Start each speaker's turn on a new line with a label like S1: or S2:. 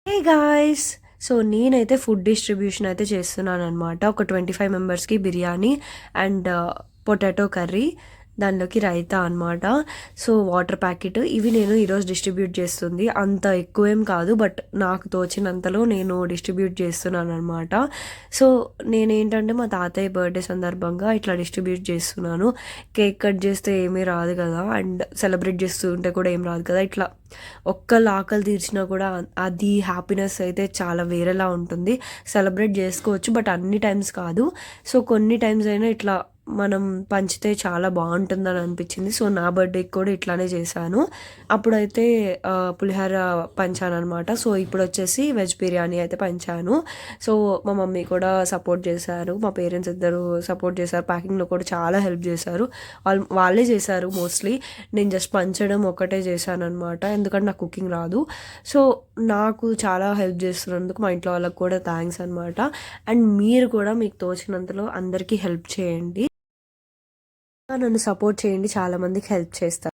S1: Hey guys! So, నేనైతే food distribution అయితే చేస్తున్నాననమాట. ఒక 25 మెంబర్స్‌కి బిర్యానీ అండ్ పొటాటో కర్రీ, దానిలోకి రైతా అనమాట. సో, వాటర్ ప్యాకెట్ ఇవి నేను ఈరోజు డిస్ట్రిబ్యూట్ చేస్తుంది. అంత ఎక్కువేం కాదు. బట్ నాకు తోచినంతలో నేను డిస్ట్రిబ్యూట్ చేస్తున్నాననమాట. సో, నేనేంటంటే మా తాతయ్య బర్త్‌డే సందర్భంగా ఇట్లా డిస్ట్రిబ్యూట్ చేస్తున్నాను. కేక్ కట్ చేస్తే ఏమీ రాదు కదా! అండ్ సెలబ్రేట్ చేస్తూ ఉంటే కూడా ఏం రాదు కదా! ఇట్లా ఒక్కళ్ళ ఆకలి తీర్చినా కూడా అది హ్యాపీనెస్ అయితే చాలా వేరేలా ఉంటుంది. సెలబ్రేట్ చేసుకోవచ్చు. బట్ అన్ని టైమ్స్ కాదు. సో, కొన్ని టైమ్స్ అయినా ఇట్లా మనం పంచితే చాలా బావుంటుందని అనిపించింది. సో, నా బర్త్‌డేకి కూడా ఇట్లానే చేశాను. అప్పుడైతే పులిహోర పంచాననమాట. సో, ఇప్పుడొచ్చేసి వెజ్ బిర్యానీ అయితే పంచాను. సో, మా మమ్మీ కూడా సపోర్ట్ చేశారు. మా పేరెంట్స్ ఇద్దరు సపోర్ట్ చేశారు. ప్యాకింగ్‌లో కూడా చాలా హెల్ప్ చేశారు. వాళ్ళే చేశారు మోస్ట్‌లీ. నేను జస్ట్ పంచడం ఒక్కటే చేశాననమాట. ఎందుకంటే నాకు కుకింగ్ రాదు. సో, నాకు చాలా హెల్ప్ చేస్తున్నందుకు మా ఇంట్లో వాళ్ళకి కూడా థ్యాంక్స్ అనమాట. అండ్ మీరు కూడా మీకు తోచినంతలో అందరికీ హెల్ప్ చేయండి. నన్ను సపోర్ట్ చేయండి. చాలా మందికి హెల్ప్ చేస్తాను.